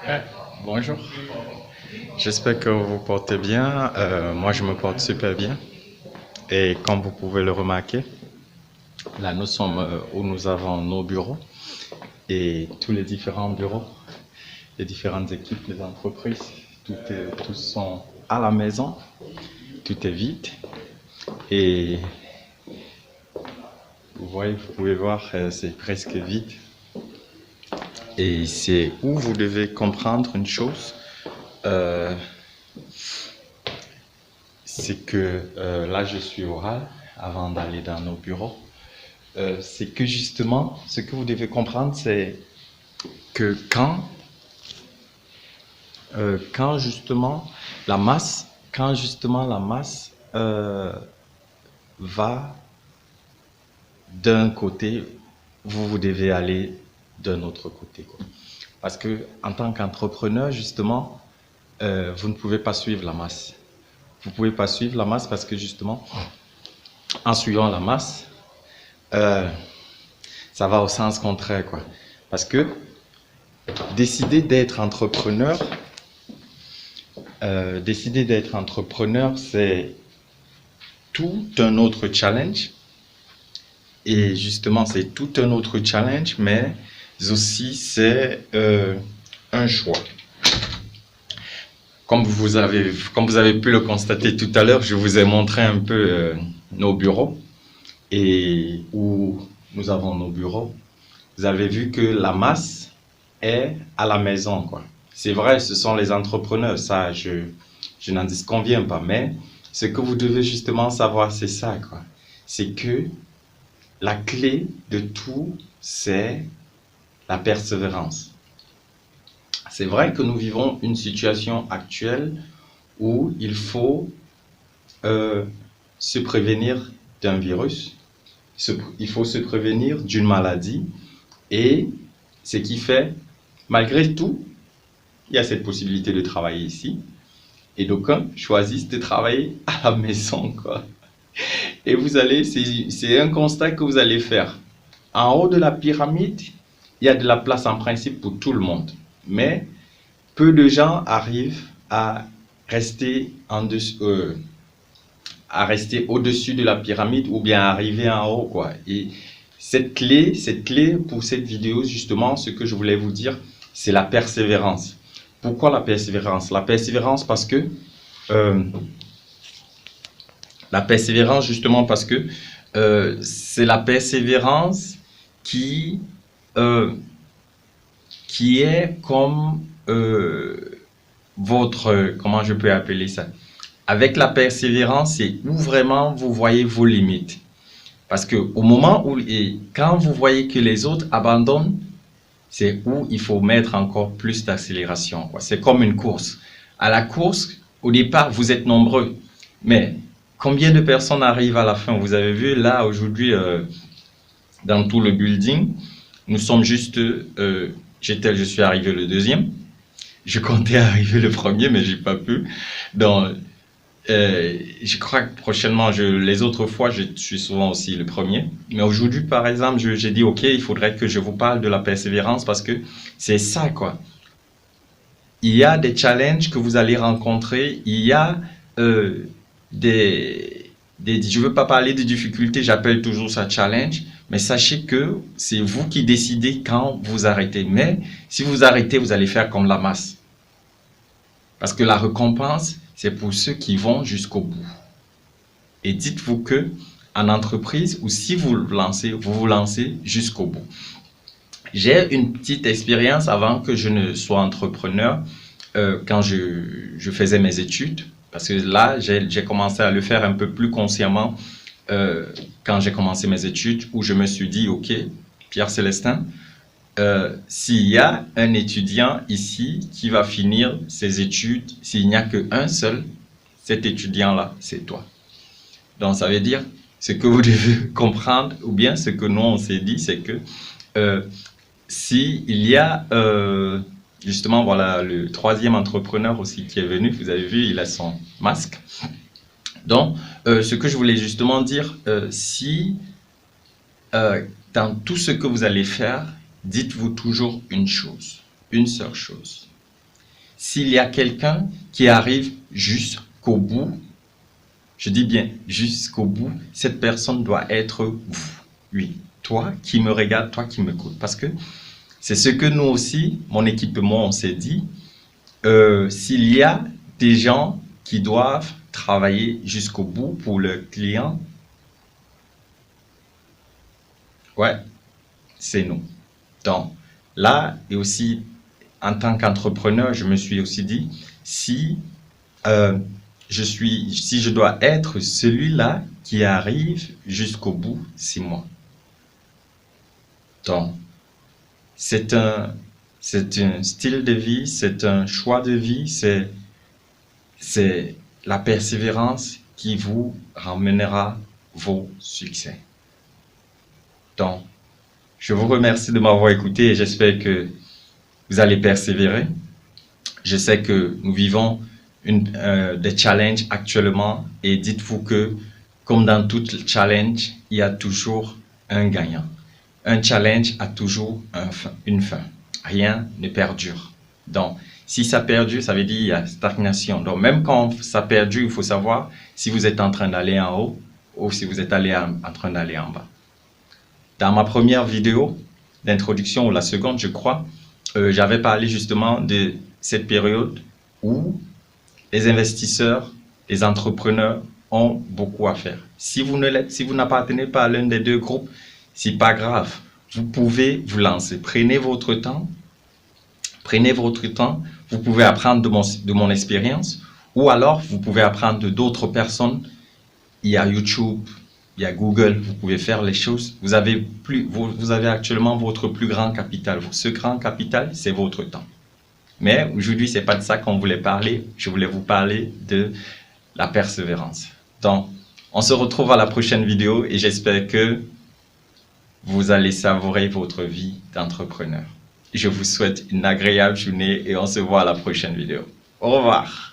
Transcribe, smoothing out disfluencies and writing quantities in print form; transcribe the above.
Ouais, bonjour, j'espère que vous vous portez bien. Moi, je me porte super bien. Et comme vous pouvez le remarquer, là, nous sommes où nous avons nos bureaux et tous les différents bureaux, les différentes équipes, les entreprises, tous sont à la maison, tout est vide. Et vous pouvez voir, c'est presque vide. Et c'est où vous devez comprendre une chose, euh, c'est que là, je suis oral avant d'aller dans nos bureaux. C'est que justement, ce que vous devez comprendre, c'est que quand justement la masse va d'un côté, vous devez aller d'un autre côté, quoi. Parce que en tant qu'entrepreneur, justement, vous ne pouvez pas suivre la masse. Vous pouvez pas suivre la masse parce que justement, en suivant la masse, euh, ça va au sens contraire, quoi. Parce que décider d'être entrepreneur, c'est tout un autre challenge. Et justement, c'est tout un autre challenge, mais aussi c'est un choix. Comme vous avez pu le constater tout à l'heure, je vous ai montré un peu nos bureaux et où nous avons nos bureaux. Vous avez vu que la masse est à la maison, quoi. C'est vrai, ce sont les entrepreneurs, ça, je n'en disconviens pas, mais ce que vous devez justement savoir, c'est ça, quoi. C'est que la clé de tout, c'est la persévérance. C'est vrai que nous vivons une situation actuelle où il faut euh, se prévenir d'un virus, il faut se prévenir d'une maladie, et ce qui fait, malgré tout, il y a cette possibilité de travailler ici, et d'aucuns choisissent de travailler à la maison, quoi. Et c'est un constat que vous allez faire. En haut de la pyramide, il y a de la place en principe pour tout le monde. Mais peu de gens arrivent rester en dessous, à rester au-dessus de la pyramide ou bien arriver en haut, quoi. Et cette clé pour cette vidéo, justement, ce que je voulais vous dire, c'est la persévérance. Pourquoi la persévérance? La persévérance parce que euh, la persévérance, justement, parce que c'est la persévérance qui, euh, qui est comme comment je peux appeler ça? Avec la persévérance, c'est où vraiment vous voyez vos limites. Parce que au moment où, et quand vous voyez que les autres abandonnent, c'est où il faut mettre encore plus d'accélération, quoi. C'est comme une course. À la course, au départ, vous êtes nombreux. Mais combien de personnes arrivent à la fin? Vous avez vu là aujourd'hui dans tout le building, nous sommes juste, je suis arrivé le deuxième. Je comptais arriver le premier, mais j'ai pas pu. Donc, je crois que prochainement, les autres fois, je suis souvent aussi le premier. Mais aujourd'hui, par exemple, j'ai dit, OK, il faudrait que je vous parle de la persévérance parce que c'est ça, quoi. Il y a des challenges que vous allez rencontrer. Il y a euh, je veux pas parler de difficultés, j'appelle toujours ça challenge. Mais sachez que c'est vous qui décidez quand vous arrêtez. Mais si vous arrêtez, vous allez faire comme la masse. Parce que la récompense, c'est pour ceux qui vont jusqu'au bout. Et dites-vous que en entreprise, ou si vous vous lancez jusqu'au bout. J'ai une petite expérience avant que je ne sois entrepreneur, quand je faisais mes études, parce que là, j'ai commencé à le faire un peu plus consciemment quand j'ai commencé mes études, où je me suis dit, OK, Pierre Célestin, s'il y a un étudiant ici qui va finir ses études, s'il n'y a qu'un seul, cet étudiant-là, c'est toi. Donc, ça veut dire, ce que vous devez comprendre, ou bien ce que nous, on s'est dit, c'est que euh, si il y a, justement, voilà, le troisième entrepreneur aussi qui est venu, vous avez vu, il a son masque. Donc, ce que je voulais justement dire, si dans tout ce que vous allez faire, dites-vous toujours une chose, une seule chose. s'il y a quelqu'un qui arrive jusqu'au bout, je dis bien jusqu'au bout, cette personne doit être vous. Oui, toi qui me regardes, toi qui m'écoutes. Parce que c'est ce que nous aussi, mon équipe et moi, on s'est dit. S'il y a des gens qui doivent travailler jusqu'au bout pour le client, ouais, c'est nous. Donc là, et aussi en tant qu'entrepreneur, je me suis aussi dit, si si je dois être celui-là qui arrive jusqu'au bout, c'est moi. Donc, c'est un style de vie, c'est un choix de vie, c'est la persévérance qui vous ramènera vos succès. Donc, je vous remercie de m'avoir écouté et j'espère que vous allez persévérer. Je sais que nous vivons des challenges actuellement et dites-vous que, comme dans tout challenge, il y a toujours un gagnant. Un challenge a toujours une fin. Rien ne perdure. Donc, si ça perdure, ça veut dire qu'il y a stagnation. Donc, même quand ça perdure, il faut savoir si vous êtes en train d'aller en haut ou si vous êtes en train d'aller en bas. Dans ma première vidéo d'introduction, ou la seconde, je crois, j'avais parlé justement de cette période où les investisseurs, les entrepreneurs ont beaucoup à faire. Si vous n'appartenez pas à l'un des deux groupes, c'est pas grave. Vous pouvez vous lancer. Prenez votre temps. Prenez votre temps. Vous pouvez apprendre de mon expérience ou alors vous pouvez apprendre d'autres personnes. Il y a YouTube, il y a Google. Vous pouvez faire les choses. Vous avez actuellement votre plus grand capital. Ce grand capital, c'est votre temps. Mais aujourd'hui, c'est pas de ça qu'on voulait parler. Je voulais vous parler de la persévérance. Donc, on se retrouve à la prochaine vidéo et j'espère que vous allez savourer votre vie d'entrepreneur. Je vous souhaite une agréable journée et on se voit à la prochaine vidéo. Au revoir.